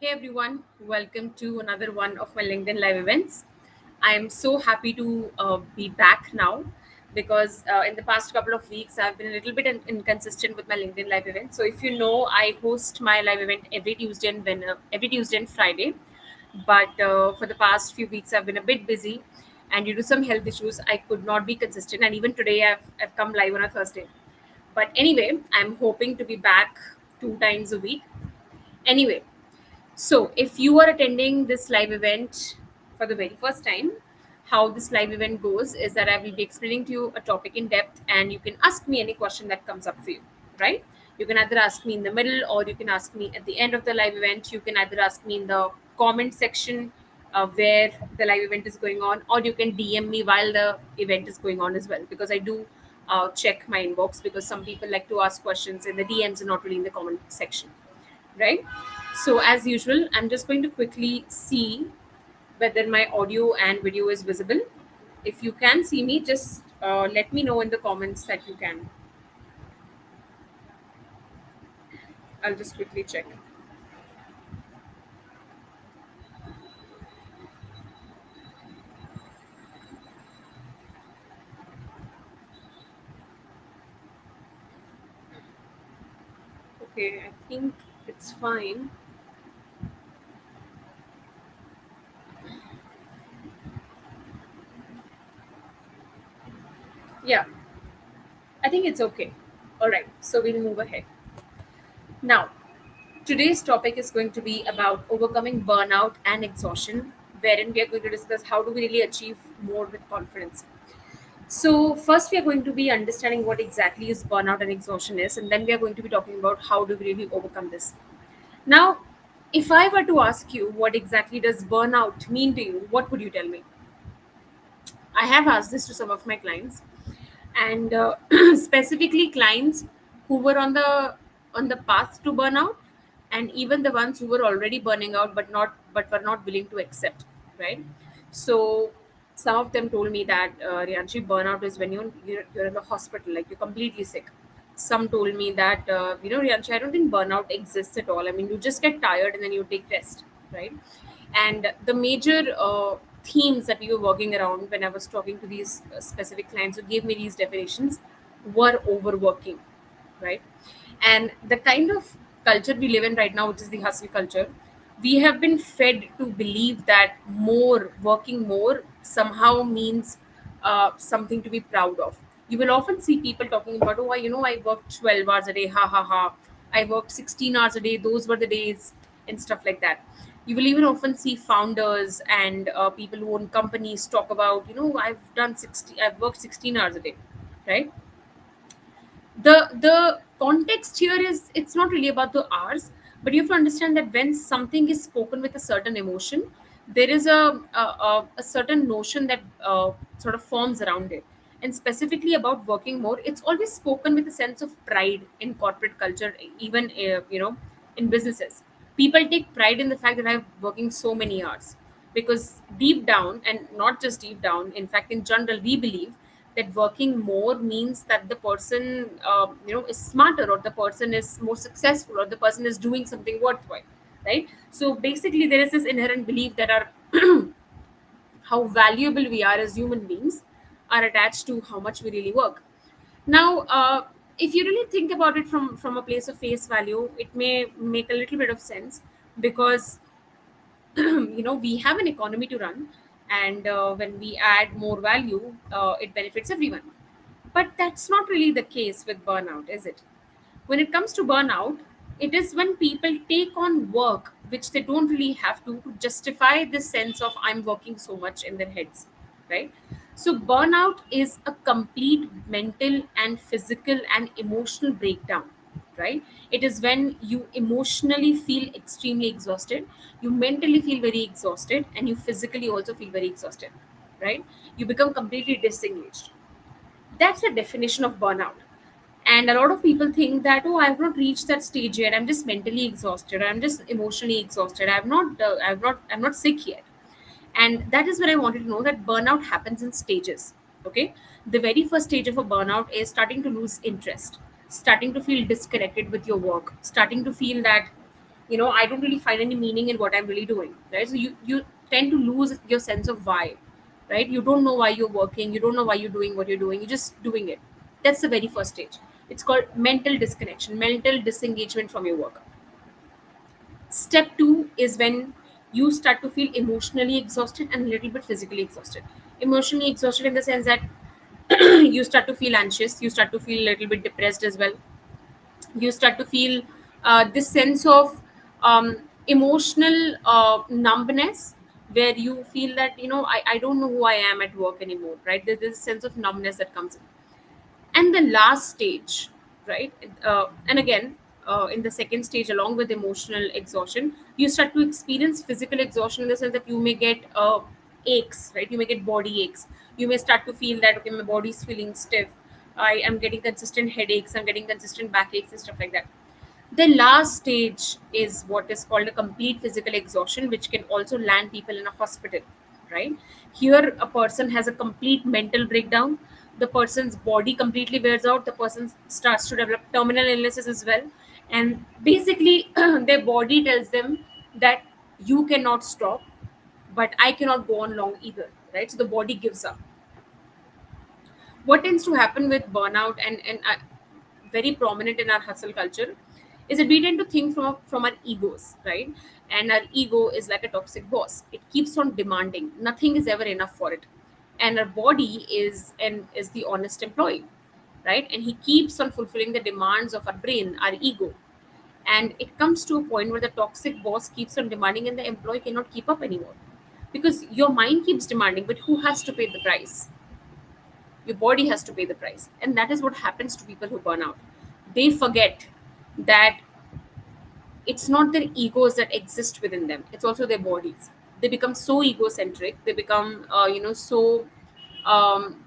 Hey everyone, welcome to another one of my LinkedIn live events. I am so happy to be back now because in the past couple of weeks I've been a little bit inconsistent with my LinkedIn live event. So if you know, I host my live event every Tuesday and Friday. But for the past few weeks I've been a bit busy, and due to some health issues I could not be consistent. And even today I've come live on a Thursday. But anyway, I'm hoping to be back 2 times a week. Anyway, so, if you are attending this live event for the very first time, how this live event goes is that I will be explaining to you a topic in depth, and you can ask me any question that comes up for you, right? You can either ask me in the middle, or you can ask me at the end of the live event. You can either ask me in the comment section where the live event is going on, or you can DM me while the event is going on as well, because I do check my inbox, because some people like to ask questions in the DMs and not really in the comment section, right? So, as usual, I'm just going to quickly see whether my audio and video is visible. If you can see me, just let me know in the comments that you can. I'll just quickly check. Okay, I think it's fine. Yeah, I think it's okay. All right, so we'll move ahead. Now, today's topic is going to be about overcoming burnout and exhaustion, wherein we are going to discuss how do we really achieve more with confidence. So, first, we are going to be understanding what exactly is burnout and exhaustion is, and then we are going to be talking about how do we really overcome this. Now, if I were to ask you what exactly does burnout mean to you, what would you tell me? I have asked this to some of my clients, and specifically clients who were on the path to burnout, and even the ones who were already burning out but were not willing to accept, right? So some of them told me that Rianshi, burnout is when you're in the hospital, like you're completely sick. Some told me that Rianshi, I don't think burnout exists at all. I mean, you just get tired and then you take rest, right? And the major themes that we were working around when I was talking to these specific clients who gave me these definitions were overworking, right? And the kind of culture we live in right now, which is the hustle culture, we have been fed to believe that working more somehow means something to be proud of. You will often see people talking about, oh, I worked 12 hours a day, ha ha ha. I worked 16 hours a day, those were the days, and stuff like that. You will even often see founders and people who own companies talk about, I've worked 16 hours a day, right? The context here is, it's not really about the hours, but you have to understand that when something is spoken with a certain emotion, there is a certain notion that sort of forms around it. And specifically about working more, it's always spoken with a sense of pride in corporate culture, even in businesses. People take pride in the fact that I'm working so many hours, because deep down, and not just deep down, in fact in general, we believe that working more means that the person is smarter, or the person is more successful, or the person is doing something worthwhile, right? So basically there is this inherent belief that our how valuable we are as human beings are attached to how much we really work. Now, if you really think about it from a place of face value, it may make a little bit of sense, because we have an economy to run, and when we add more value, it benefits everyone. But that's not really the case with burnout, is it? When it comes to burnout, it is when people take on work which they don't really have to justify this sense of I'm working so much in their heads, right? So, burnout is a complete mental and physical and emotional breakdown, right? It is when you emotionally feel extremely exhausted, you mentally feel very exhausted, and you physically also feel very exhausted, right? You become completely disengaged. That's the definition of burnout. And a lot of people think that, oh, I have not reached that stage yet, I'm just mentally exhausted, I'm just emotionally exhausted, I'm not sick yet. And that is where I wanted to know that burnout happens in stages. Okay, the very first stage of a burnout is starting to lose interest, starting to feel disconnected with your work, starting to feel that I don't really find any meaning in what I'm really doing, right? So you tend to lose your sense of why, right? You don't know why you're working, you don't know why you're doing what you're doing, you're just doing it. That's the very first stage. It's called mental disconnection, mental disengagement from your work. Step two is when you start to feel emotionally exhausted and a little bit physically exhausted. Emotionally exhausted in the sense that you start to feel anxious, you start to feel a little bit depressed as well. You start to feel this sense of emotional numbness, where you feel that I don't know who I am at work anymore, right? There's this sense of numbness that comes in. And the last stage, right? And again, in the second stage, along with emotional exhaustion, you start to experience physical exhaustion in the sense that you may get aches, right? You may get body aches. You may start to feel that, okay, my body's feeling stiff, I am getting consistent headaches, I'm getting consistent backaches and stuff like that. The last stage is what is called a complete physical exhaustion, which can also land people in a hospital, right? Here, a person has a complete mental breakdown. The person's body completely wears out. The person starts to develop terminal illnesses as well. And basically, their body tells them that you cannot stop, but I cannot go on long either, right? So the body gives up. What tends to happen with burnout and very prominent in our hustle culture is that we tend to think from our egos, right? And our ego is like a toxic boss. It keeps on demanding, nothing is ever enough for it. And our body is the honest employee, right? And he keeps on fulfilling the demands of our brain, our ego. And it comes to a point where the toxic boss keeps on demanding and the employee cannot keep up anymore, because your mind keeps demanding, but who has to pay the price? Your body has to pay the price. And that is what happens to people who burn out. They forget that it's not their egos that exist within them, it's also their bodies. They become so egocentric, they become so um,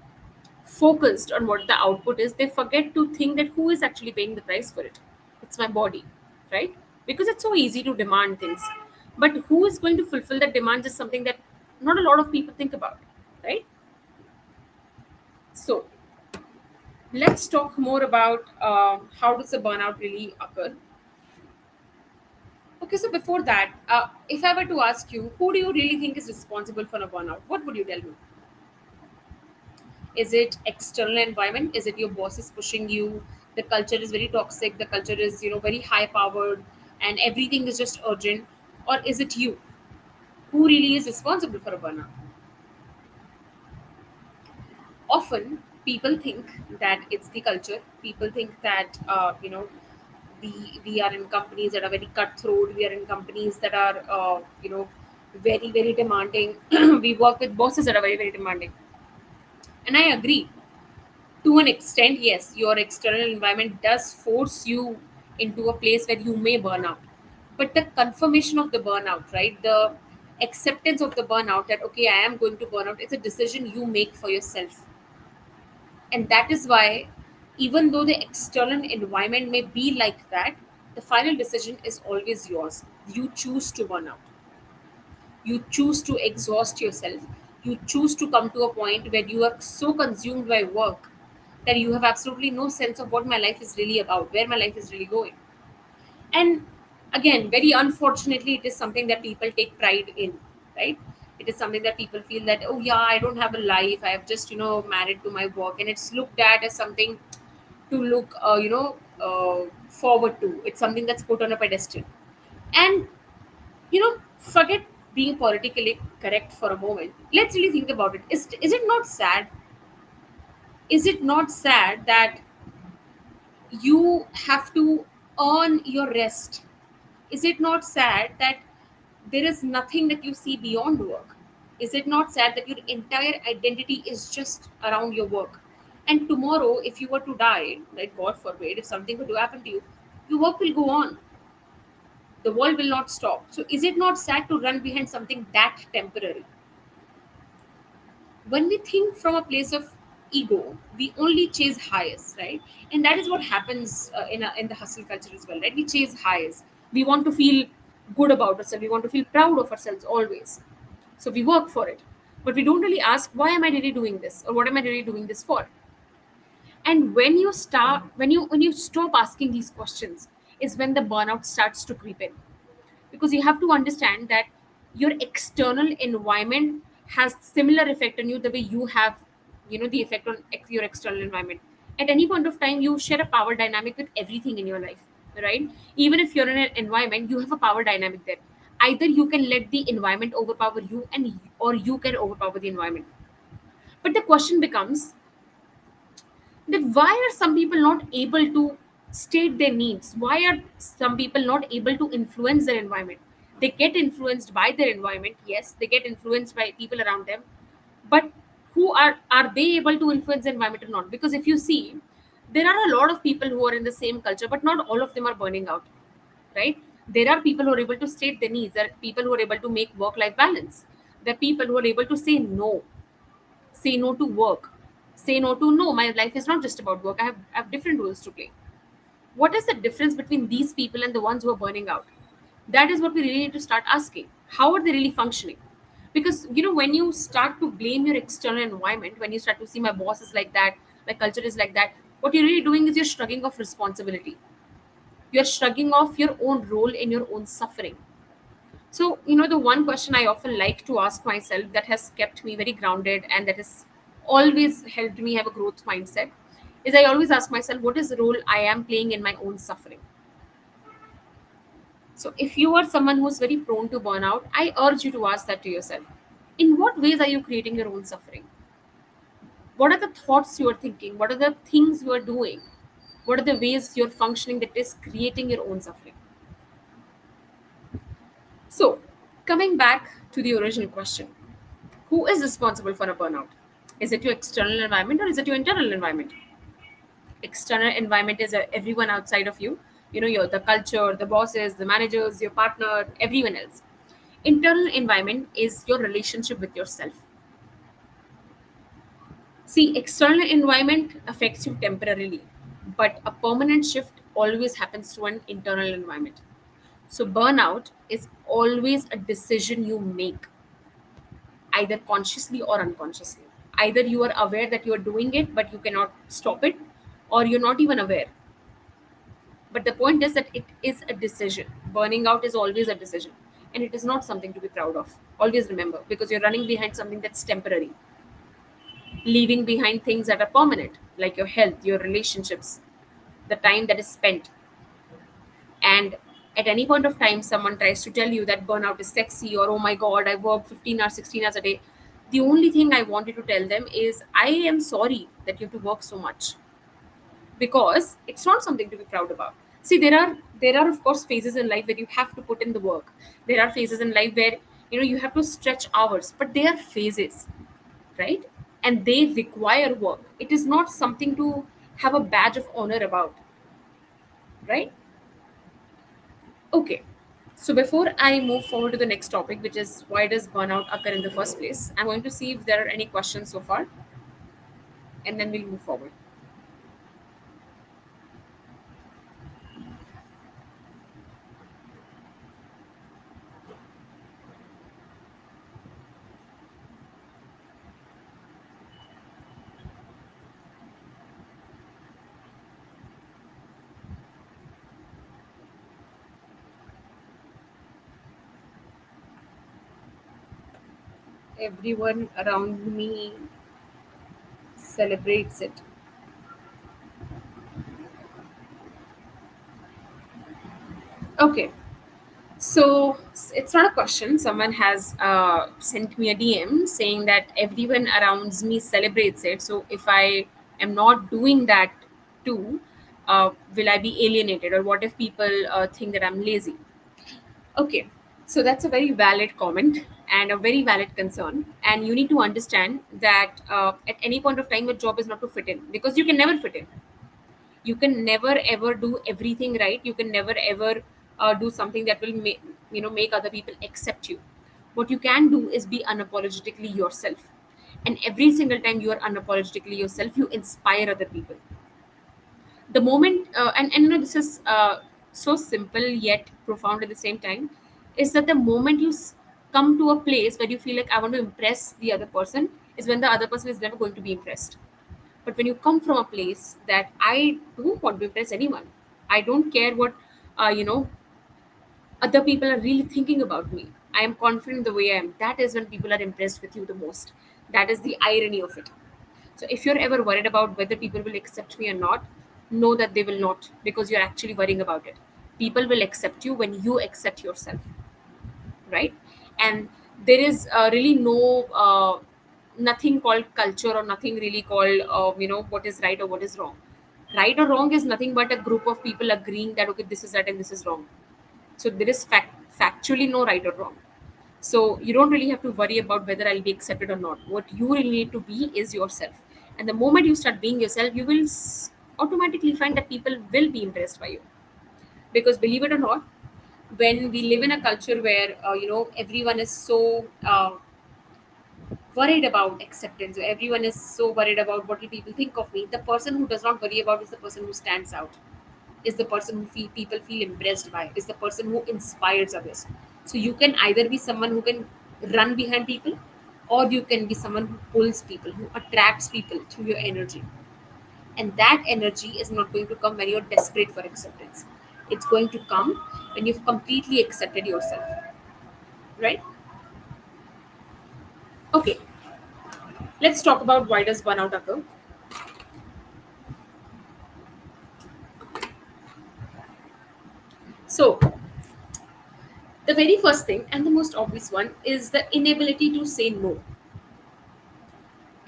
focused on what the output is, they forget to think that who is actually paying the price for it. It's my body, right? Because it's so easy to demand things, but who is going to fulfill that demand is something that not a lot of people think about, right? So let's talk more about how does a burnout really occur. Okay, so before that, if I were to ask you, who do you really think is responsible for a burnout? What would you tell me? Is it external environment? Is it your boss is pushing you? The culture is very toxic. The culture is very high powered, and everything is just urgent. Or is it you? Who really is responsible for a burnout? Often, people think that it's the culture. People think that we are in companies that are very cutthroat. We are in companies that are very demanding. We work with bosses that are very demanding, and I agree to an extent. Yes, your external environment does force you into a place where you may burn out, but the confirmation of the burnout, right, the acceptance of the burnout, that okay, I am going to burn out, it's a decision you make for yourself. And that is why, even though the external environment may be like that, the final decision is always yours. You choose to burn out, you choose to exhaust yourself, you choose to come to a point where you are so consumed by work that you have absolutely no sense of what my life is really about, where my life is really going. And again, very unfortunately, it is something that people take pride in, right? It is something that people feel that, oh yeah, I don't have a life, I have just married to my work, and it's looked at as something to look forward to. It's something that's put on a pedestal. And forget being politically correct for a moment. Let's really think about it. Is it not sad? Is it not sad that you have to earn your rest? Is it not sad that there is nothing that you see beyond work? Is it not sad that your entire identity is just around your work? And tomorrow, if you were to die, like God forbid, if something were to happen to you, your work will go on. The world will not stop. So, is it not sad to run behind something that temporary? When we think from a place of ego, we only chase highs, right? And that is what happens in the hustle culture as well, right? We chase highs. We want to feel good about ourselves. We want to feel proud of ourselves always. So we work for it. But we don't really ask, why am I really doing this? Or what am I really doing this for? And when you stop asking these questions is when the burnout starts to creep in. because you have to understand that your external environment has similar effect on you the way you have, the effect on your external environment. At any point of time, you share a power dynamic with everything in your life, right? Even if you're in an environment, you have a power dynamic there. Either you can let the environment overpower you, and or you can overpower the environment. But the question becomes that why are some people not able to state their needs? Why are some people not able to influence their environment? They get influenced by their environment, yes, they get influenced by people around them, but who are they able to influence the environment or not? Because if you see, there are a lot of people who are in the same culture, but not all of them are burning out, right? There are people who are able to state their needs. There are people who are able to make work life balance. There are people who are able to say no to work, say no to, no, my life is not just about work, I have different roles to play. What is the difference between these people and the ones who are burning out? That is what we really need to start asking. How are they really functioning? Because when you start to blame your external environment, when you start to see my boss is like that, my culture is like that, what you're really doing is you're shrugging off responsibility. You're shrugging off your own role in your own suffering. So, the one question I often like to ask myself that has kept me very grounded and that has always helped me have a growth mindset is, I always ask myself, what is the role I am playing in my own suffering? So, if you are someone who's very prone to burnout, I urge you to ask that to yourself. In what ways are you creating your own suffering? What are the thoughts you are thinking? What are the things you are doing? What are the ways you're functioning that is creating your own suffering? So, coming back to the original question, who is responsible for a burnout? Is it your external environment or is it your internal environment? External environment is everyone outside of you. You're the culture, the bosses, the managers, your partner, everyone else. Internal environment is your relationship with yourself. See, external environment affects you temporarily, but a permanent shift always happens to an internal environment. So, burnout is always a decision you make, either consciously or unconsciously. Either you are aware that you are doing it, but you cannot stop it, or you're not even aware. But the point is that it is a decision. Burning out is always a decision, and it is not something to be proud of. Always remember, because you're running behind something that's temporary, leaving behind things that are permanent, like your health, your relationships, the time that is spent. And at any point of time, someone tries to tell you that burnout is sexy, or oh my god, I work 15 hours, 16 hours a day. The only thing I wanted to tell them is, I am sorry that you have to work so much, because it's not something to be proud about. See, there are of course phases in life where you have to put in the work. There are phases in life where you have to stretch hours, but they are phases, right? And they require work. It is not something to have a badge of honor about, right? Okay. So before I move forward to the next topic, which is why does burnout occur in the first place, I'm going to see if there are any questions so far, and then we'll move forward. Everyone around me celebrates it. Okay. So it's not a question. Someone has sent me a DM saying that everyone around me celebrates it. So if I am not doing that too, will I be alienated? Or what if people think that I'm lazy? Okay, so that's a very valid comment and a very valid concern. And you need to understand that at any point of time, your job is not to fit in, because you can never fit in. You can never ever do everything right. You can never ever do something that will make other people accept you. What you can do is be unapologetically yourself, and every single time you are unapologetically yourself, you inspire other people. The moment and this is so simple yet profound at the same time, is that the moment you come to a place where you feel like, I want to impress the other person, is when the other person is never going to be impressed. But when you come from a place that I don't want to impress anyone, I don't care what, uh, you know, Other people are really thinking about me, I am confident the way I am. That is when people are impressed with you the most. That is the irony of it. So if you're ever worried about whether people will accept me or not, know that they will not, because you're actually worrying about it. People will accept you when you accept yourself, right? And there is really no nothing called culture, or nothing really called what is right or what is wrong. Right or wrong is nothing but a group of people agreeing that okay, this is right and this is wrong. So there is factually no right or wrong. So you don't really have to worry about whether I'll be accepted or not. What you really need to be is yourself. And the moment you start being yourself, you will automatically find that people will be impressed by you. Because believe it or not, when we live in a culture where everyone is so worried about acceptance, or everyone is so worried about what will people think of me, the person who does not worry about is the person who stands out, is the person who people feel impressed by, is the person who inspires others. So you can either be someone who can run behind people, or you can be someone who pulls people, who attracts people through your energy. And that energy is not going to come when you're desperate for acceptance. It's going to come when you've completely accepted yourself, right? Okay, let's talk about why does burnout occur. So the very first thing and the most obvious one is the inability to say no.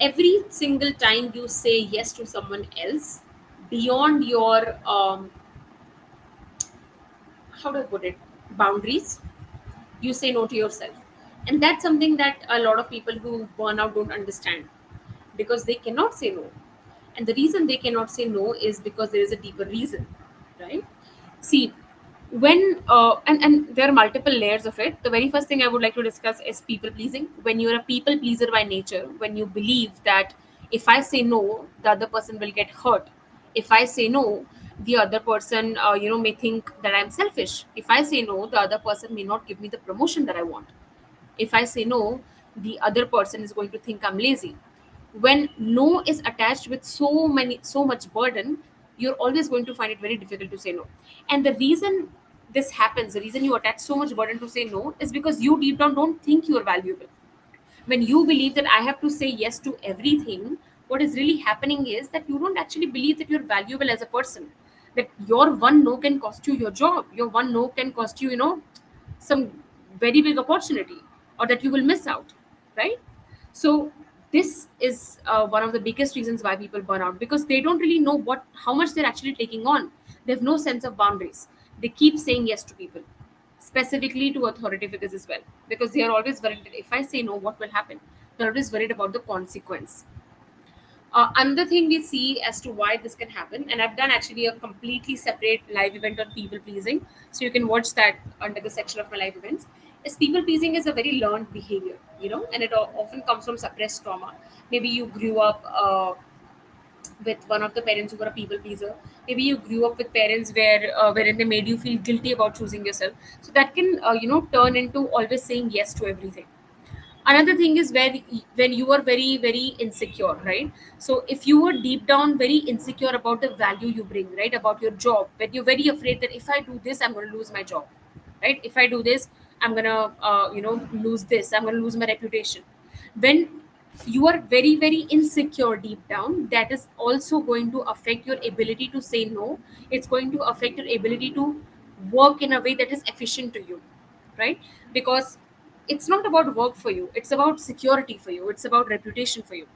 Every single time you say yes to someone else beyond your how do I put it, boundaries, you say no to yourself. And that's something that a lot of people who burn out don't understand, because they cannot say no. And the reason they cannot say no is because there is a deeper reason, right? See, when and there are multiple layers of it. The very first thing I would like to discuss is people pleasing. When you're a people pleaser by nature, when you believe that if I say no, the other person will get hurt. If I say no, the other person may think that I'm selfish. If I say no, the other person may not give me the promotion that I want. If I say no, the other person is going to think I'm lazy. When no is attached with so much burden, you're always going to find it very difficult to say no. And the reason this happens, the reason you attach so much burden to say no, is because you deep down don't think you are valuable. When you believe that I have to say yes to everything, what is really happening is that you don't actually believe that you're valuable as a person. That your one no can cost you your job, your one no can cost you, some very big opportunity, or that you will miss out, right? So this is one of the biggest reasons why people burn out, because they don't really know what how much they're actually taking on. They have no sense of boundaries. They keep saying yes to people, specifically to authority figures as well, because they are always worried that if I say no, what will happen. They're always worried about the consequence. Another thing we see as to why this can happen, and I've done actually a completely separate live event on people pleasing, so you can watch that under the section of my live events. Is people pleasing is a very learned behavior, and it often comes from suppressed trauma. Maybe you grew up with one of the parents who were a people pleaser. Maybe you grew up with parents wherein they made you feel guilty about choosing yourself. So that can turn into always saying yes to everything. Another thing is when you are very very insecure, right? So if you are deep down very insecure about the value you bring, right, about your job, when you're very afraid that if I do this, I'm going to lose my job, right? If I do this, I'm going to lose this, I'm going to lose my reputation. When you are very very insecure deep down, that is also going to affect your ability to say no. It's going to affect your ability to work in a way that is efficient to you, right? Because it's not about work for you, it's about security for you, it's about reputation for you.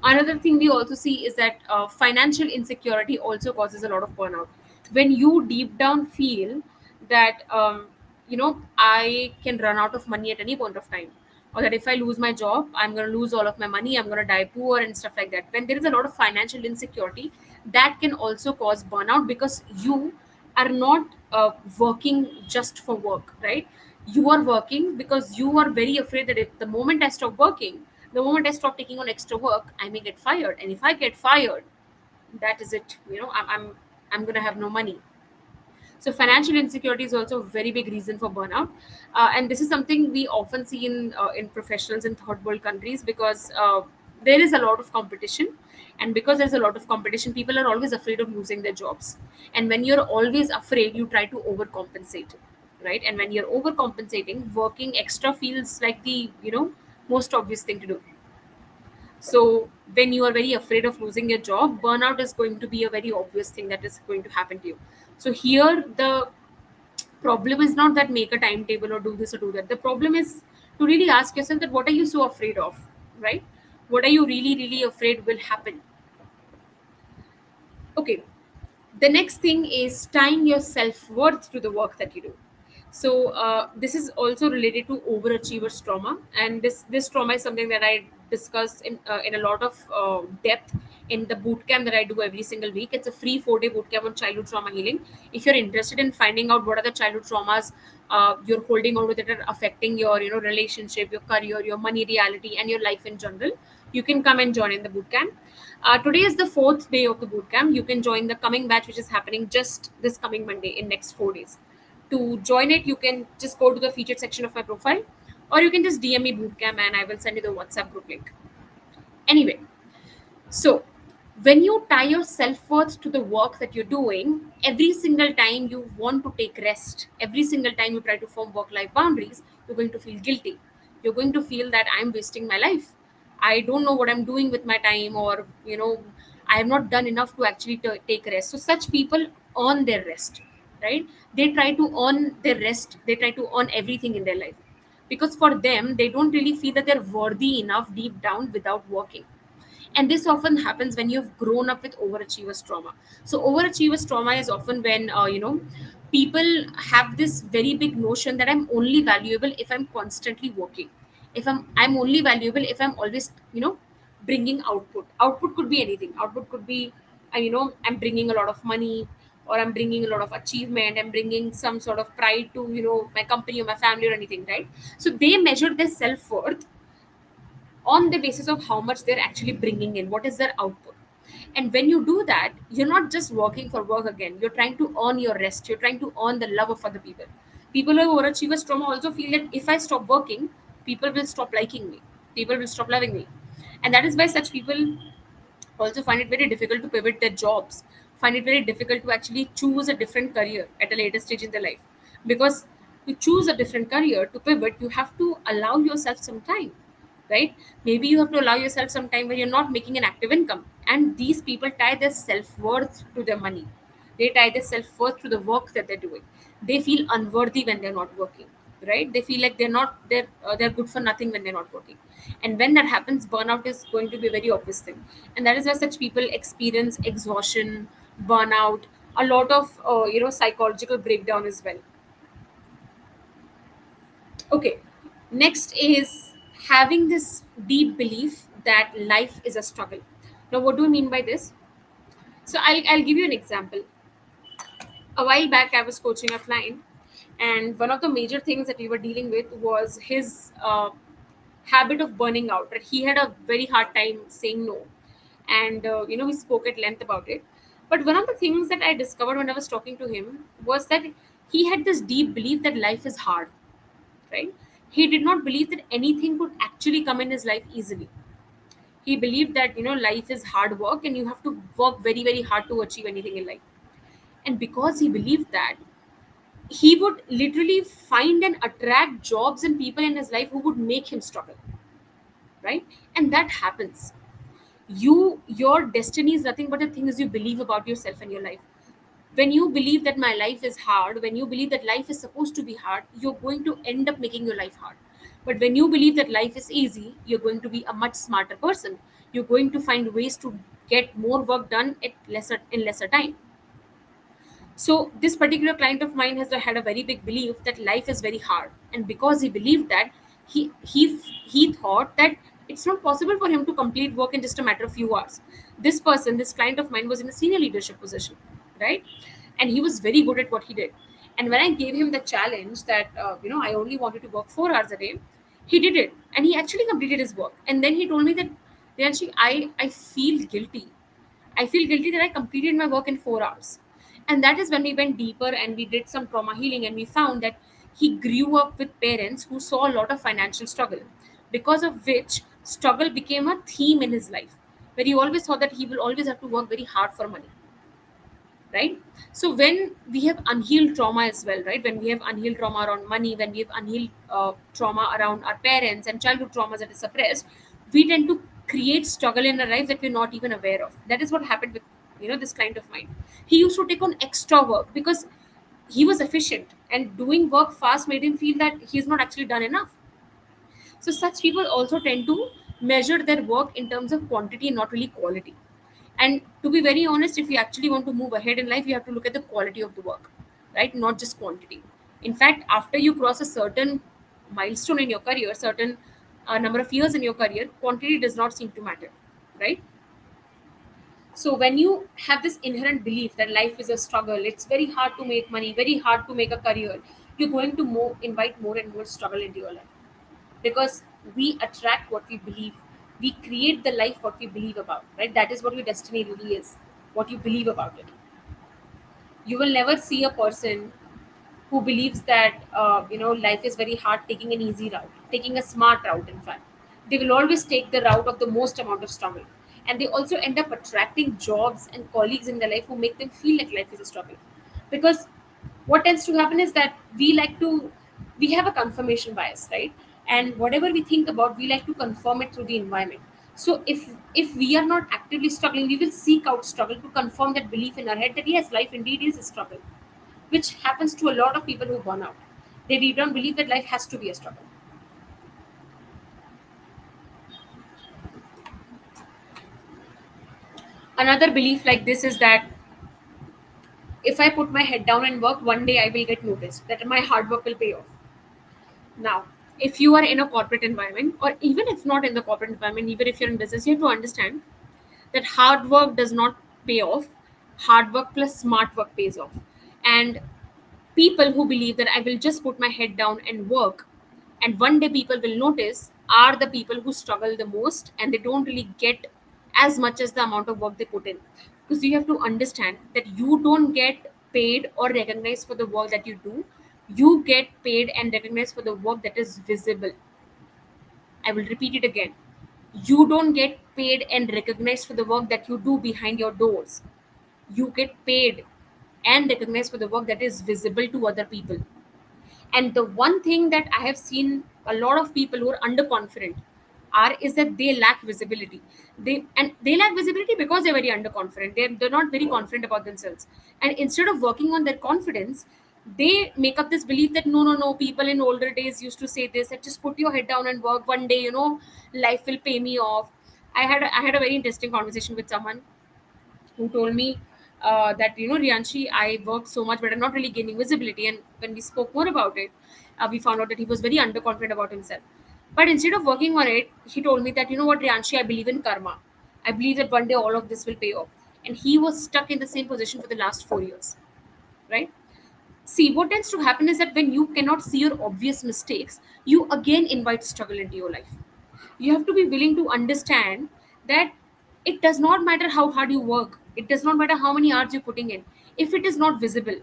Another thing we also see is that financial insecurity also causes a lot of burnout. When you deep down feel that I can run out of money at any point of time, or that if I lose my job, I'm going to lose all of my money, I'm going to die poor and stuff like that. When there is a lot of financial insecurity, that can also cause burnout, because you are not working just for work, right? You are working because you are very afraid that if the moment I stop working, the moment I stop taking on extra work, I may get fired. And if I get fired, that is it. I'm gonna have no money. So financial insecurity is also a very big reason for burnout, and this is something we often see in professionals in third world countries, because there is a lot of competition, and because there's a lot of competition, people are always afraid of losing their jobs. And when you're always afraid, you try to overcompensate, right? And when you're overcompensating, working extra feels like the most obvious thing to do. So when you are very afraid of losing your job, burnout is going to be a very obvious thing that is going to happen to you. So here the problem is not that make a timetable or do this or do that. The problem is to really ask yourself that what are you so afraid of, right? What are you really really afraid will happen? Okay, the next thing is tying your self-worth to the work that you do. So this is also related to overachievers trauma, and this trauma is something that I discuss in a lot of depth in the boot camp that I do every single week. It's a free 4-day boot camp on childhood trauma healing. If you're interested in finding out what are the childhood traumas you're holding on to that are affecting your relationship, your career, your money reality, and your life in general, you can come and join in the boot camp. Today is the fourth day of the boot camp. You can join the coming batch, which is happening just this coming Monday in next 4 days. To join it, you can just go to the featured section of my profile, or you can just DM me bootcamp and I will send you the WhatsApp group link. Anyway, so when you tie your self-worth to the work that you're doing, every single time you want to take rest, every single time you try to form work-life boundaries, you're going to feel guilty. You're going to feel that I'm wasting my life. I don't know what I'm doing with my time, or I have not done enough to actually take rest. So such people earn their rest, right? They try to earn their rest. They try to earn everything in their life because for them, they don't really feel that they're worthy enough deep down without working. And this often happens when you've grown up with overachievers trauma. So overachievers trauma is often when people have this very big notion that I'm only valuable if I'm constantly working, if I'm only valuable if I'm always bringing output. Output could be anything. Output could be I'm bringing a lot of money, or I'm bringing a lot of achievement, I'm bringing some sort of pride to my company or my family or anything, right? So they measure their self-worth on the basis of how much they're actually bringing in, what is their output. And when you do that, you're not just working for work again, you're trying to earn your rest, you're trying to earn the love of other people. People who are overachievers trauma also feel that if I stop working, people will stop liking me, people will stop loving me. And that is why such people also find it very difficult to pivot their jobs, find it very difficult to actually choose a different career at a later stage in their life. Because to choose a different career, to pivot, you have to allow yourself some time, right? Maybe you have to allow yourself some time when you're not making an active income. And these people tie their self-worth to their money. They tie their self-worth to the work that they're doing. They feel unworthy when they're not working, right? They feel like they're good for nothing when they're not working. And when that happens, burnout is going to be a very obvious thing. And that is why such people experience exhaustion, burnout, a lot of psychological breakdown as well. Okay, next is having this deep belief that life is a struggle. Now, what do I mean by this? So, I'll give you an example. A while back, I was coaching a client, and one of the major things that we were dealing with was his habit of burning out. That he had a very hard time saying no, and we spoke at length about it. But one of the things that I discovered when I was talking to him was that he had this deep belief that life is hard, right? He did not believe that anything could actually come in his life easily. He believed that life is hard work and you have to work very very hard to achieve anything in life. And because he believed that, he would literally find and attract jobs and people in his life who would make him struggle, right? And that happens. Your destiny is nothing but the things you believe about yourself and your life. When you believe that my life is hard, when you believe that life is supposed to be hard, you're going to end up making your life hard. But when you believe that life is easy, you're going to be a much smarter person. You're going to find ways to get more work done at lesser time. So this particular client of mine has had a very big belief that life is very hard, and because he believed that, he thought that it's not possible for him to complete work in just a matter of few hours. This client of mine was in a senior leadership position, right? And he was very good at what he did. And when I gave him the challenge that I only wanted to work 4 hours a day, he did it, and he actually completed his work. And then he told me that, Devanshi, I feel guilty. I feel guilty that I completed my work in 4 hours. And that is when we went deeper and we did some trauma healing, and we found that he grew up with parents who saw a lot of financial struggle, because of which struggle became a theme in his life, where he always thought that he will always have to work very hard for money, right? So when we have unhealed trauma as well, right, when we have unhealed trauma around money, when we have unhealed trauma around our parents and childhood traumas that is suppressed, we tend to create struggle in our life that we're not even aware of. That is what happened with this client of mine. He used to take on extra work because he was efficient, and doing work fast made him feel that he's not actually done enough. So such people also tend to measure their work in terms of quantity and not really quality. And to be very honest, if you actually want to move ahead in life, you have to look at the quality of the work, right? Not just quantity. In fact, after you cross a certain milestone in your career, certain number of years in your career, quantity does not seem to matter, right? So when you have this inherent belief that life is a struggle, it's very hard to make money, very hard to make a career, you're going to invite more and more struggle into your life, because we attract what we believe. We create the life what we believe about, right? That is what your destiny really is, what you believe about it. You will never see a person who believes that life is very hard, taking an easy route, taking a smart route. In fact, they will always take the route of the most amount of struggle, and they also end up attracting jobs and colleagues in their life who make them feel like life is a struggle. Because what tends to happen is that we have a confirmation bias, right? And whatever we think about, we like to confirm it through the environment. So if we are not actively struggling, we will seek out struggle to confirm that belief in our head that yes, life indeed is a struggle, which happens to a lot of people who burn out. They don't believe that life has to be a struggle. Another belief like this is that if I put my head down and work, one day I will get noticed, that my hard work will pay off. Now, if you are in a corporate environment, or even if not in the corporate environment, even if you're in business, you have to understand that hard work does not pay off. Hard work plus smart work pays off. And people who believe that I will just put my head down and work and one day people will notice are the people who struggle the most, and they don't really get as much as the amount of work they put in. Because you have to understand that you don't get paid or recognized for the work that you do. You get paid and recognized for the work that is visible. I will repeat it again. You don't get paid and recognized for the work that you do behind your doors. You get paid and recognized for the work that is visible to other people. And the one thing that I have seen a lot of people who are underconfident are is that they lack visibility. They lack visibility because they're very underconfident. They're not very confident about themselves. And instead of working on their confidence, they make up this belief that no, people in older days used to say this, that just put your head down and work, one day, life will pay me off. I had a very interesting conversation with someone who told me that Rianshi, I worked so much, but I'm not really gaining visibility. And when we spoke more about it, we found out that he was very underconfident about himself. But instead of working on it, he told me that what, Rianshi, I believe in karma. I believe that one day all of this will pay off. And he was stuck in the same position for the last 4 years, right? See, what tends to happen is that when you cannot see your obvious mistakes, you again invite struggle into your life. You have to be willing to understand that it does not matter how hard you work, it does not matter how many hours you're putting in. If it is not visible,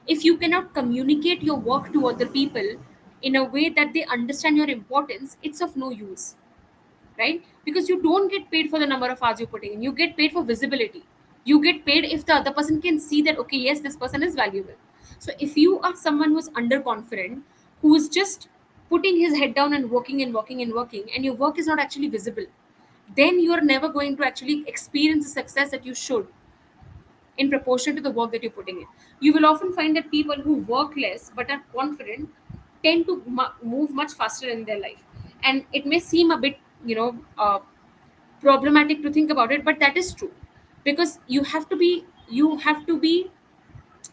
if you cannot communicate your work to other people in a way that they understand your importance, it's of no use, right? Because you don't get paid for the number of hours you're putting in, you get paid for visibility. You get paid if the other person can see that, okay, yes, this person is valuable. So if you are someone who's underconfident, who's just putting his head down and working and working and working, and your work is not actually visible, then you are never going to actually experience the success that you should in proportion to the work that you're putting in. You will often find that people who work less but are confident tend to move much faster in their life. And it may seem a bit, problematic to think about it, but that is true. Because you have to be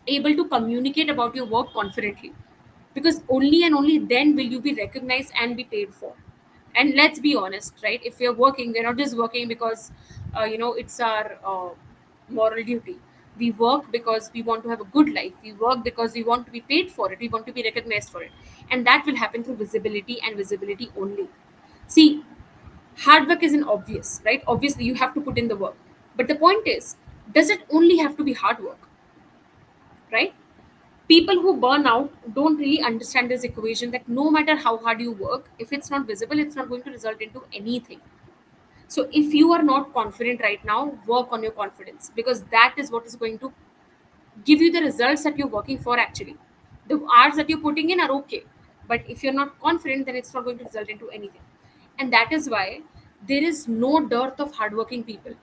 able to communicate about your work confidently, because only and only then will you be recognized and be paid for. And let's be honest, right? If we're working, we're not just working because it's our moral duty. We work because we want to have a good life. We work because we want to be paid for it, we want to be recognized for it. And that will happen through visibility, and visibility only. See, hard work isn't obvious, right? Obviously you have to put in the work, but the point is, does it only have to be hard work, right? People who burn out don't really understand this equation, that no matter how hard you work, if it's not visible, it's not going to result into anything. So if you are not confident right now, work on your confidence, because that is what is going to give you the results that you're working for actually. The hours that you're putting in are okay, but if you're not confident, then it's not going to result into anything. And that is why there is no dearth of hardworking people,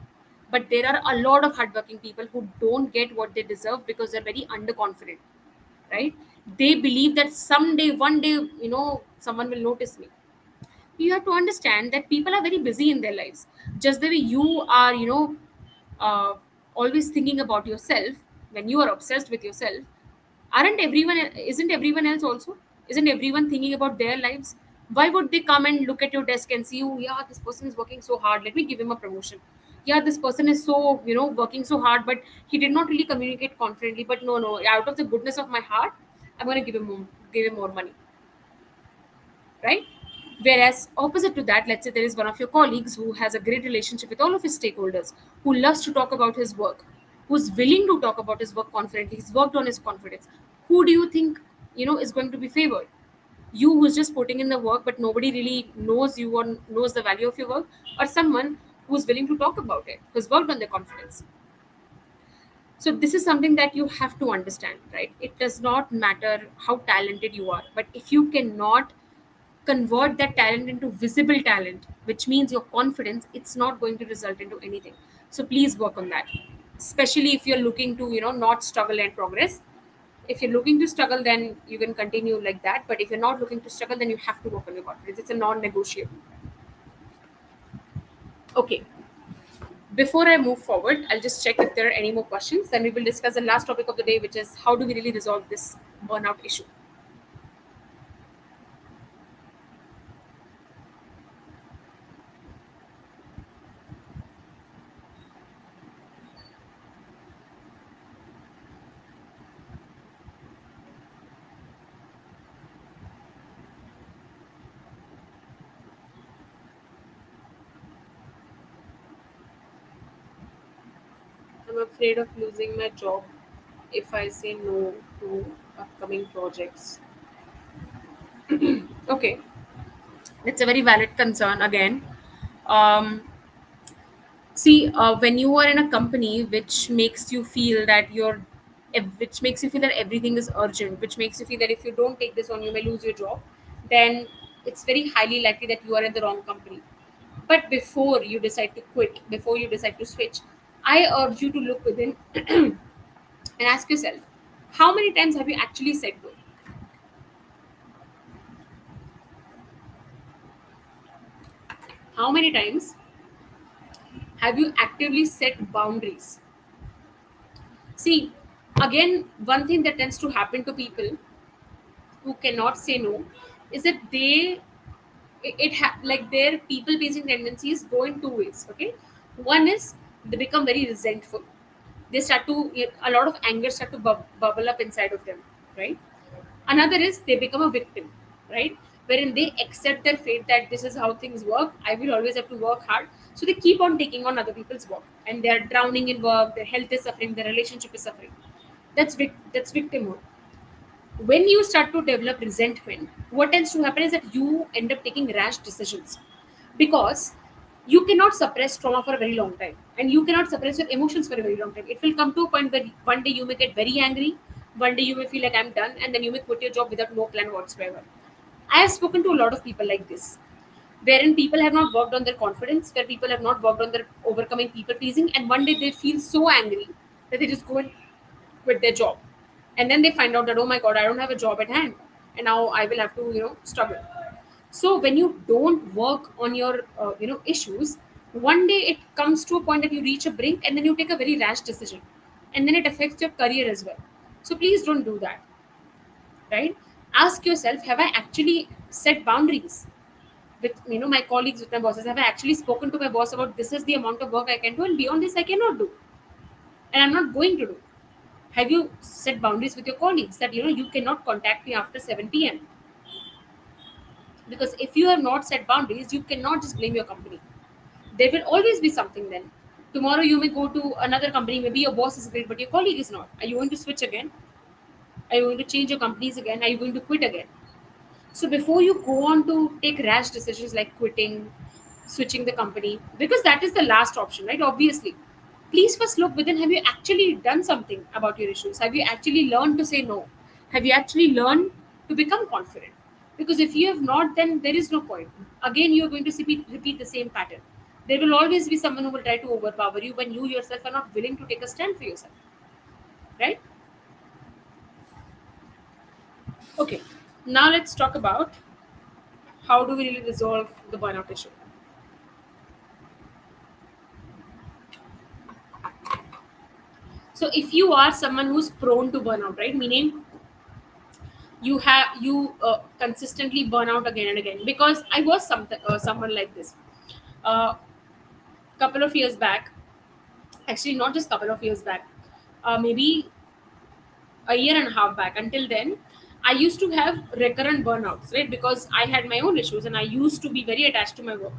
but there are a lot of hardworking people who don't get what they deserve because they're very underconfident, right? They believe that someday, one day, someone will notice me. You have to understand that people are very busy in their lives, just the way you are, uh, always thinking about yourself. When you are obsessed with yourself, aren't everyone isn't everyone else also? Isn't everyone thinking about their lives? Why would they come and look at your desk and see, oh yeah, this person is working so hard, let me give him a promotion. Yeah, this person is so, working so hard, but he did not really communicate confidently. But no, out of the goodness of my heart, I'm going to give him more money, right? Whereas opposite to that, let's say there is one of your colleagues who has a great relationship with all of his stakeholders, who loves to talk about his work, who's willing to talk about his work confidently, he's worked on his confidence. Who do you think, is going to be favored? You who's just putting in the work but nobody really knows you or knows the value of your work, or someone who's willing to talk about it, who's worked on their confidence? So this is something that you have to understand, right? It does not matter how talented you are, but if you cannot convert that talent into visible talent, which means your confidence, it's not going to result into anything. So please work on that, especially if you're looking to, not struggle and progress. If you're looking to struggle, then you can continue like that, but if you're not looking to struggle, then you have to work on your confidence. It's a non-negotiable. Okay, before I move forward, I'll just check if there are any more questions, then we will discuss the last topic of the day, which is how do we really resolve this burnout issue. I'm afraid of losing my job if I say no to upcoming projects. Okay, that's a very valid concern again. Um, See, when you are in a company which makes you feel that which makes you feel that everything is urgent, which makes you feel that if you don't take this on, you may lose your job, then it's very highly likely that you are in the wrong company. But before you decide to quit, before you decide to switch, I urge you to look within and ask yourself, how many times have you actually said no? How many times have you actively set boundaries? See, again, one thing that tends to happen to people who cannot say no is that like their people pleasing tendencies go in two ways. Okay, one is they become very resentful. They start to a lot of anger start to bubble up inside of them, right? Another is they become a victim, right? Wherein they accept their fate that this is how things work. I will always have to work hard. So they keep on taking on other people's work and they are drowning in work. Their health is suffering. Their relationship is suffering. That's victimhood. When you start to develop resentment, what tends to happen is that you end up taking rash decisions because you cannot suppress trauma for a very long time and you cannot suppress your emotions for a very long time. It will come to a point where one day you may get very angry, one day you may feel like I'm done, and then you may quit your job without no plan whatsoever. I have spoken to a lot of people like this, wherein people have not worked on their confidence, where people have not worked on their overcoming people pleasing, and one day they feel so angry that they just go and quit their job. And then they find out that, oh my God, I don't have a job at hand. And now I will have to, struggle. So when you don't work on your, issues, one day it comes to a point that you reach a brink and then you take a very rash decision. And then it affects your career as well. So please don't do that, right? Ask yourself, have I actually set boundaries with, my colleagues, with my bosses? Have I actually spoken to my boss about this is the amount of work I can do and beyond this I cannot do and I'm not going to do? Have you set boundaries with your colleagues that you cannot contact me after 7 p.m.? Because if you have not set boundaries, you cannot just blame your company. There will always be something then. Tomorrow you may go to another company, maybe your boss is great, but your colleague is not. Are you going to switch again? Are you going to change your companies again? Are you going to quit again? So before you go on to take rash decisions like quitting, switching the company, because that is the last option, right? Obviously, Please first look within. Have you actually done something about your issues? Have you actually learned to say no? Have you actually learned to become confident? Because if you have not, then there is no point. Again, you're going to repeat the same pattern. There will always be someone who will try to overpower you when you yourself are not willing to take a stand for yourself, right? Okay, now let's talk about how do we really resolve the burnout issue. So if you are someone who's prone to burnout, right, meaning you consistently burn out again and again, because I was someone like this. uh, Couple of years back, actually not just couple of years back, maybe a year and a half back. Until then, I used to have recurrent burnouts, right? Because I had my own issues and I used to be very attached to my work.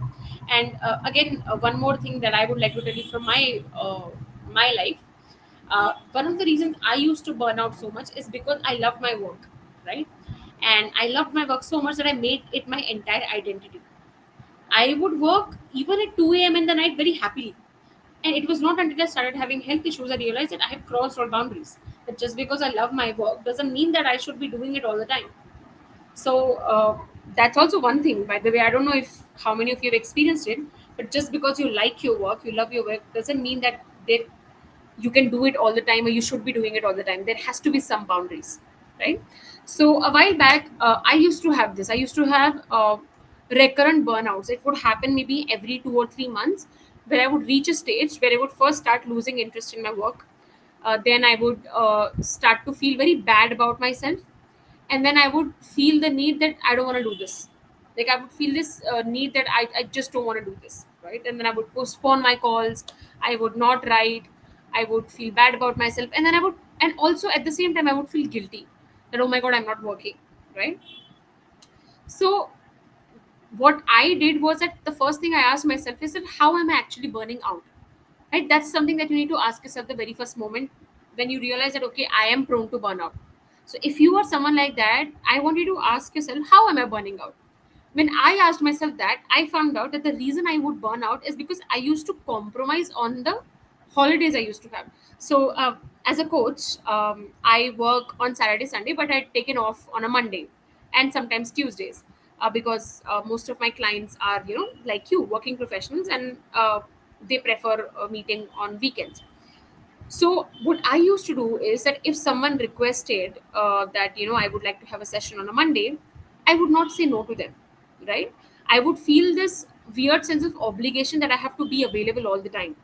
And again, one more thing that I would like to tell you from my life. One of the reasons I used to burn out so much is because I love my work, right? And I loved my work so much that I made it my entire identity. I would work even at 2 a.m. in the night very happily. And it was not until I started having health issues I realized that I have crossed all boundaries. That just because I love my work doesn't mean that I should be doing it all the time. So that's also one thing. By the way, I don't know if how many of you have experienced it, but just because you like your work, you love your work, doesn't mean that there you can do it all the time or you should be doing it all the time. There has to be some boundaries, right? So a while back, I used to have this. I used to have recurrent burnouts. It would happen maybe every 2 or 3 months, where I would reach a stage where I would first start losing interest in my work. Then I would start to feel very bad about myself, and then I would feel the need that I don't want to do this. Like I would feel this need that I just don't want to do this, right? And then I would postpone my calls. I would not write. I would feel bad about myself, and then I would, and also at the same time I would feel guilty that, oh my god, I'm not working, right? So what I did was that the first thing I asked myself is that how am I actually burning out, right? That's something that you need to ask yourself the very first moment when you realize that, okay, I am prone to burnout. So if you are someone like that, I want you to ask yourself, how am I burning out? When I asked myself that, I found out that the reason I would burn out is because I used to compromise on the holidays I used to have. So as a coach, I work on Saturday Sunday, but I'd taken off on a Monday and sometimes Tuesdays, because most of my clients are, like you, working professionals, and they prefer meeting on weekends. So what I used to do is that if someone requested that, I would like to have a session on a Monday, I would not say no to them, right? I would feel this weird sense of obligation that I have to be available all the time,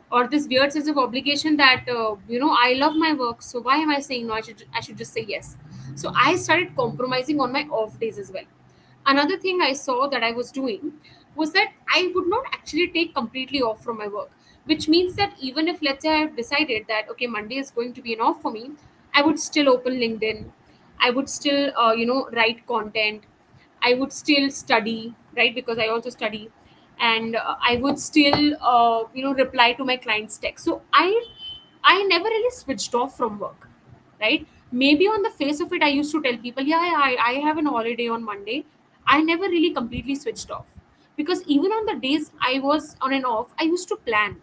or this weird sense of obligation that, I love my work, so why am I saying no? I should just say yes. So I started compromising on my off days as well. Another thing I saw that I was doing was that I would not actually take completely off from my work, which means that even if, let's say, I have decided that, okay, Monday is going to be an off for me, I would still open LinkedIn. I would still, write content. I would still study, right? Because I also study, and I would still, reply to my clients' text. So I never really switched off from work, right? Maybe on the face of it, I used to tell people, yeah, yeah, I have an holiday on Monday. I never really completely switched off, because even on the days I was on and off, I used to plan.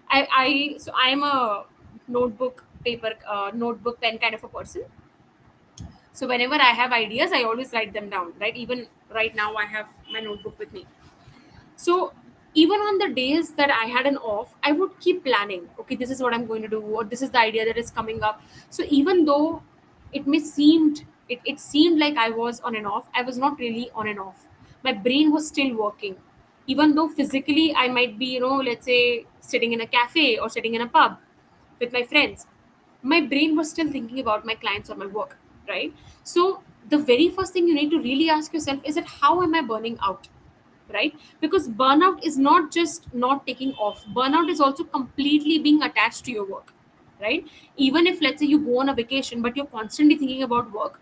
I am a notebook pen kind of a person. So whenever I have ideas, I always write them down, right? Even right now, I have my notebook with me. So even on the days that I had an off, I would keep planning. Okay, this is what I'm going to do, or this is the idea that is coming up. So even though it seemed like I was on and off, I was not really on and off. My brain was still working. Even though physically I might be, let's say, sitting in a cafe or sitting in a pub with my friends, my brain was still thinking about my clients or my work, right? So the very first thing you need to really ask yourself is that how am I burning out, right? Because burnout is not just not taking off. Burnout is also completely being attached to your work, right? Even if, let's say, you go on a vacation but you're constantly thinking about work,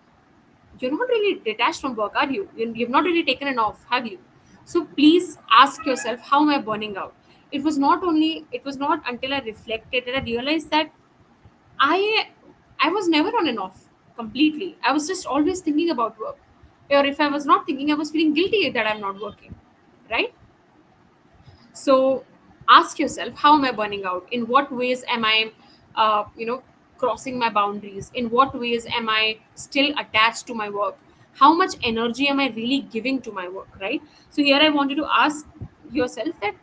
you're not really detached from work, are you? You've not really taken an off, have you? So please ask yourself, how am I burning out? It was not until I reflected that I realized that I I was never on and off completely. I was just always thinking about work. Or if I was not thinking, I was feeling guilty that I'm not working. Right? So Ask yourself, how am I burning out? In what ways am I crossing my boundaries? In what ways am I still attached to my work? How much energy am I really giving to my work, right? So here I want you to ask yourself that,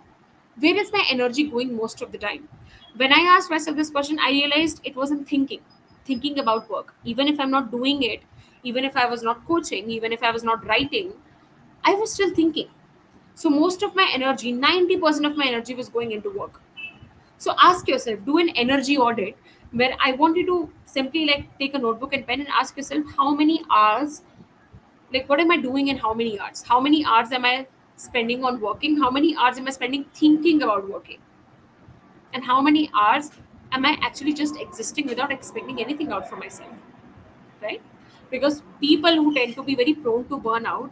where is my energy going most of the time? When I asked myself this question, I realized it wasn't thinking about work. Even if I'm not doing it, even if I was not coaching, even if I was not writing, I was still thinking. So most of my energy, 90% of my energy was going into work. So ask yourself, do an energy audit, where I want you to simply like take a notebook and pen and ask yourself, how many hours, like what am I doing in how many hours? How many hours am I spending on working? How many hours am I spending thinking about working? And how many hours am I actually just existing without expecting anything out for myself, right? Because people who tend to be very prone to burnout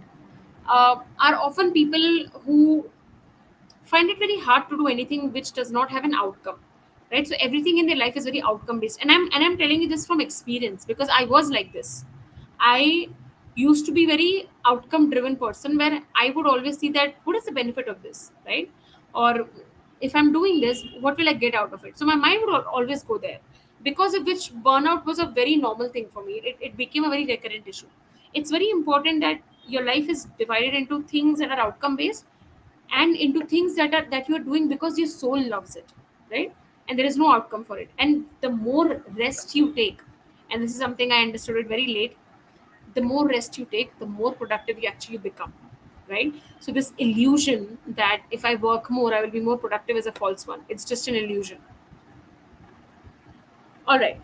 are often people who find it very hard to do anything which does not have an outcome, right? So everything in their life is very outcome based, and I'm telling you this from experience, because I was like this. I used to be very outcome driven person, where I would always see that what is the benefit of this, right? Or if I'm doing this, what will I get out of it? So my mind would always go there, because of which burnout was a very normal thing for me. It became a very recurrent issue. It's very important that your life is divided into things that are outcome based, and into things that you're doing because your soul loves it, right? And there is no outcome for it. And the more rest you take, and this is something I understood it very late, the more rest you take, the more productive you actually become, right? So this illusion that if I work more I will be more productive is a false one. It's just an illusion. All right,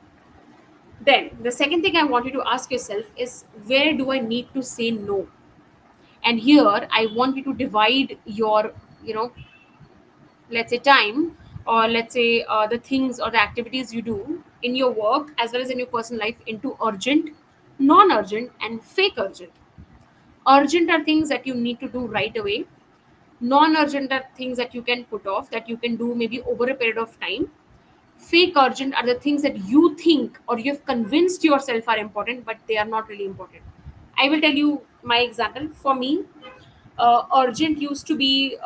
then the second thing I want you to ask yourself is, where do I need to say no? And here I want you to divide your, you know let's say time, or let's say the things or the activities you do in your work as well as in your personal life, into urgent, non-urgent, and fake urgent. Urgent are things that you need to do right away. Non-urgent are things that you can put off, that you can do maybe over a period of time. Fake urgent are the things that you think or you've convinced yourself are important, but they are not really important. I will tell you my example. For me, urgent used to be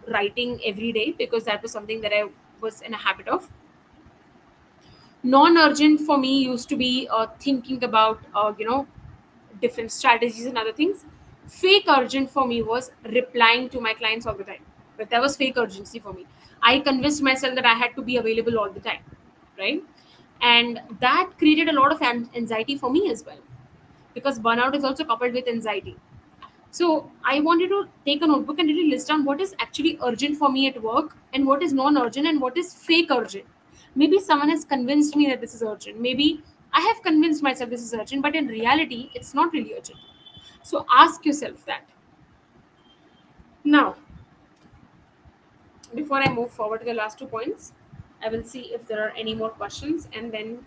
writing every day, because that was something that I was in a habit of. Non-urgent for me used to be thinking about different strategies and other things. Fake urgent for me was replying to my clients all the time. But that was fake urgency for me. I convinced myself that I had to be available all the time, right? And that created a lot of anxiety for me as well, because burnout is also coupled with anxiety. So I wanted to take a notebook and really list down what is actually urgent for me at work, and what is non-urgent, and what is fake urgent. Maybe someone has convinced me that this is urgent. Maybe I have convinced myself this is urgent, but in reality, it's not really urgent. So ask yourself that. Now, before I move forward to the last 2 points, I will see if there are any more questions, and then,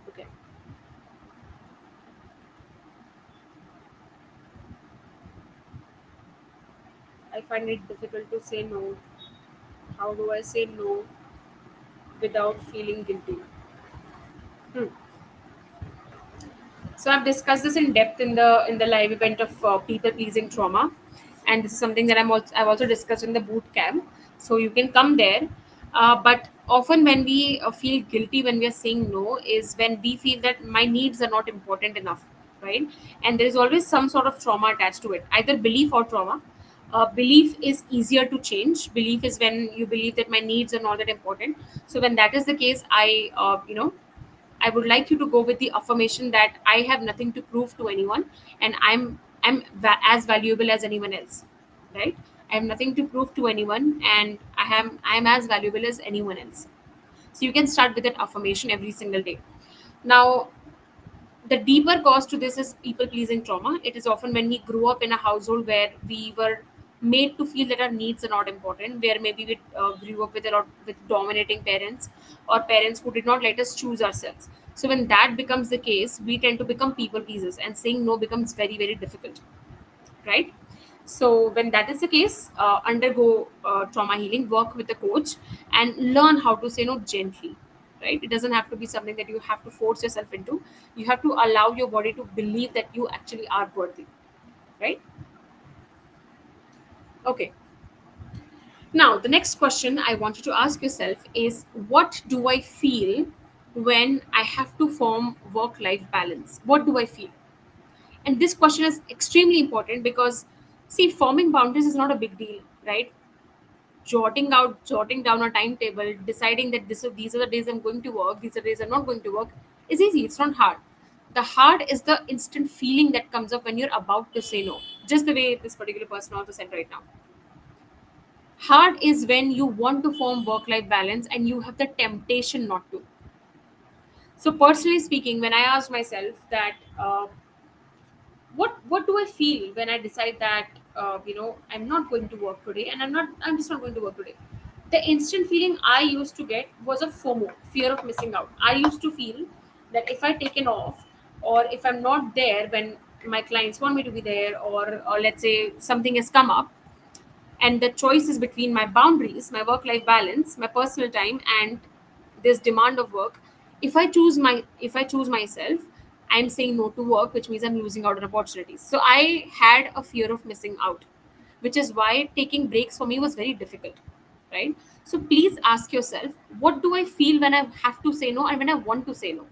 okay. I find it difficult to say no. How do I say no without feeling guilty? Hmm. So I've discussed this in depth in the live event of people pleasing trauma, and this is something that I've also discussed in the boot camp. So you can come there. But often when we feel guilty when we are saying no is when we feel that my needs are not important enough, right? And there is always some sort of trauma attached to it, either belief or trauma. Belief is easier to change. Belief is when you believe that my needs are not that important. So when that is the case, I would like you to go with the affirmation that I have nothing to prove to anyone, and as valuable as anyone else, right? I have nothing to prove to anyone, and I am as valuable as anyone else. So you can start with that affirmation every single day. Now, the deeper cause to this is people pleasing trauma. It is often when we grew up in a household where we were made to feel that our needs are not important, where maybe we grew up with a lot with dominating parents, or parents who did not let us choose ourselves. So when that becomes the case, we tend to become people pleasers, and saying no becomes very, very difficult, right? So when that is the case, undergo trauma healing, work with a coach, and learn how to say no gently, right? It doesn't have to be something that you have to force yourself into. You have to allow your body to believe that you actually are worthy, right? Okay. Now, the next question I want you to ask yourself is, what do I feel when I have to form work life balance? What do I feel? And this question is extremely important because, see, forming boundaries is not a big deal, right? Jotting down a timetable, deciding that these are the days I'm going to work, these are the days I'm not going to work, is easy. It's not hard. The hard is the instant feeling that comes up when you're about to say no, just the way this particular person also said right now. Hard is when you want to form work life balance and you have the temptation not to. So, personally speaking, when I asked myself that, what do I feel when I decide that, I'm not going to work today, and I'm just not going to work today. The instant feeling I used to get was a FOMO, fear of missing out. I used to feel that if I taken off, or if I'm not there when my clients want me to be there, or let's say something has come up, and the choice is between my boundaries, my work life balance, my personal time, and this demand of work. If I choose myself, I'm saying no to work, which means I'm losing out on opportunities. So I had a fear of missing out, which is why taking breaks for me was very difficult, right? So please ask yourself, what do I feel when I have to say no and when I want to say no?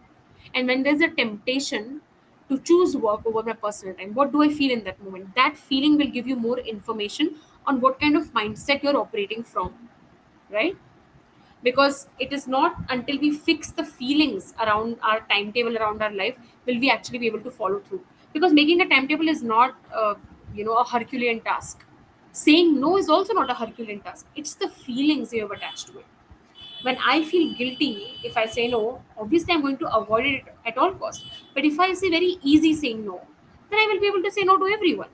And when there's a temptation to choose work over my personal time, what do I feel in that moment? That feeling will give you more information on what kind of mindset you're operating from, right? Because it is not until we fix the feelings around our timetable, around our life, will we actually be able to follow through. Because making a timetable is not a Herculean task. Saying no is also not a Herculean task. It's the feelings you have attached to it. When I feel guilty if I say no, obviously I'm going to avoid it at all costs. But if I say very easy saying no, then I will be able to say no to everyone,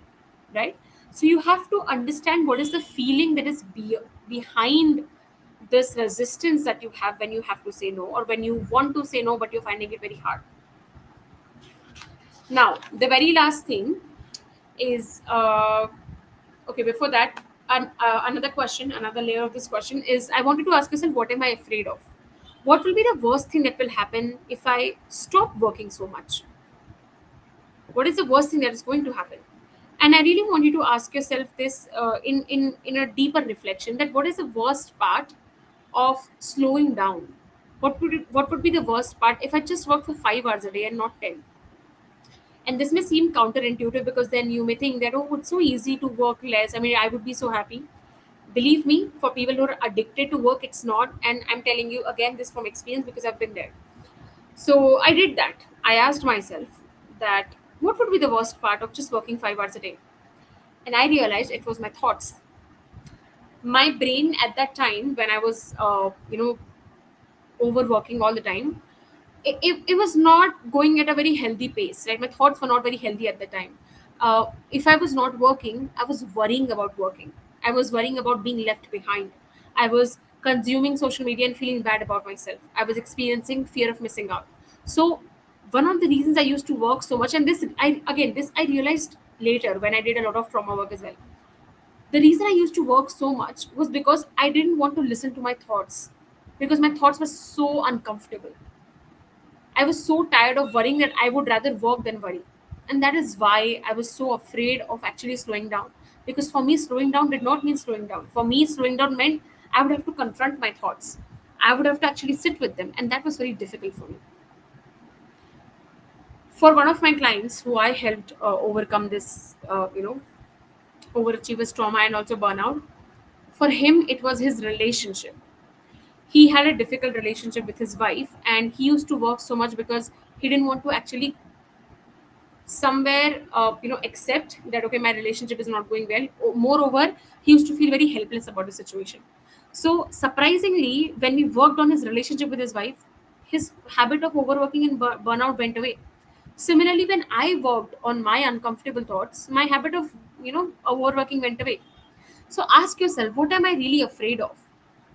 right? So you have to understand what is the feeling that is behind this resistance that you have when you have to say no, or when you want to say no but you're finding it very hard. Now, the very last thing is, okay, before that, another question, another layer of this question is, I wanted to ask yourself, what am I afraid of? What will be the worst thing that will happen if I stop working so much? What is the worst thing that is going to happen? And I really want you to ask yourself this, in a deeper reflection, that what is the worst part of slowing down? What would be the worst part if I just work for 5 hours a day and not 10? And this may seem counterintuitive, because then you may think that, oh, it's so easy to work less. I mean, I would be so happy. Believe me, for people who are addicted to work, it's not. And I'm telling you again this from experience, because I've been there. So I did that. I asked myself that, what would be the worst part of just working 5 hours a day? And I realized it was my thoughts. My brain at that time, when I was, overworking all the time, it was not going at a very healthy pace, right? My thoughts were not very healthy at the time. If I was not working, I was worrying about working. I was worrying about being left behind. I was consuming social media and feeling bad about myself. I was experiencing fear of missing out. So one of the reasons I used to work so much, and this I realized later when I did a lot of trauma work as well. The reason I used to work so much was because I didn't want to listen to my thoughts, because my thoughts were so uncomfortable. I was so tired of worrying that I would rather work than worry. And that is why I was so afraid of actually slowing down. Because for me, slowing down did not mean slowing down. For me, slowing down meant I would have to confront my thoughts. I would have to actually sit with them. And that was very difficult for me. For one of my clients who I helped overcome this, overachievers trauma and also burnout, for him, it was his relationship. He had a difficult relationship with his wife, and he used to work so much because he didn't want to actually somewhere accept that, okay, my relationship is not going well. Moreover, he used to feel very helpless about the situation. So surprisingly, when we worked on his relationship with his wife, his habit of overworking and burnout went away. Similarly, when I worked on my uncomfortable thoughts, my habit of overworking went away. So ask yourself, what am I really afraid of?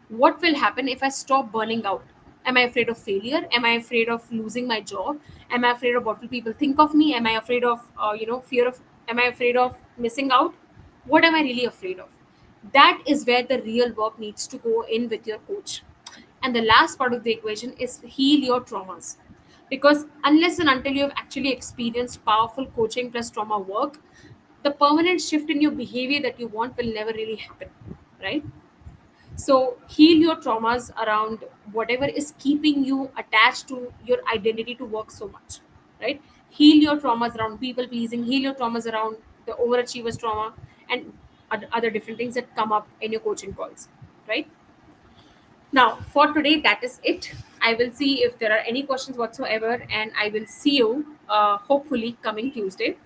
What will happen if I stop burning out? Am I afraid of failure? Am I afraid of losing my job? Am I afraid of what will people think of me? Am I afraid of, fear of, am I afraid of missing out? What am I really afraid of? That is where the real work needs to go in with your coach. And the last part of the equation is heal your traumas. Because unless and until you have actually experienced powerful coaching plus trauma work, the permanent shift in your behavior that you want will never really happen, right? So heal your traumas around whatever is keeping you attached to your identity to work so much, right? Heal your traumas around people pleasing, heal your traumas around the overachievers trauma, and other different things that come up in your coaching calls, right? Now, for today, that is it. I will see if there are any questions whatsoever, and I will see you hopefully coming Tuesday.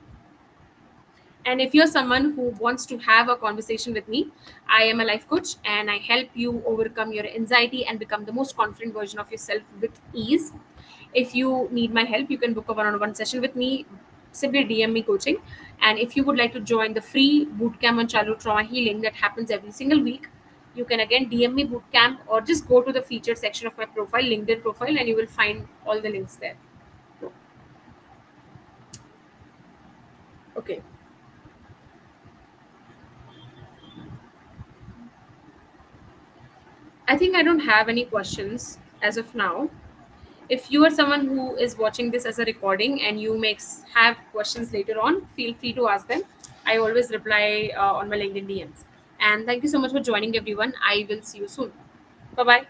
And if you're someone who wants to have a conversation with me, I am a life coach and I help you overcome your anxiety and become the most confident version of yourself with ease. If you need my help, you can book a one on one session with me. Simply DM me coaching. And if you would like to join the free bootcamp on childhood trauma healing that happens every single week, you can again DM me bootcamp or just go to the featured section of my profile, LinkedIn profile, and you will find all the links there. Okay. I think I don't have any questions as of now. If you are someone who is watching this as a recording and you may have questions later on, feel free to ask them. I always reply on my LinkedIn DMs. And thank you so much for joining, everyone. I will see you soon. Bye bye.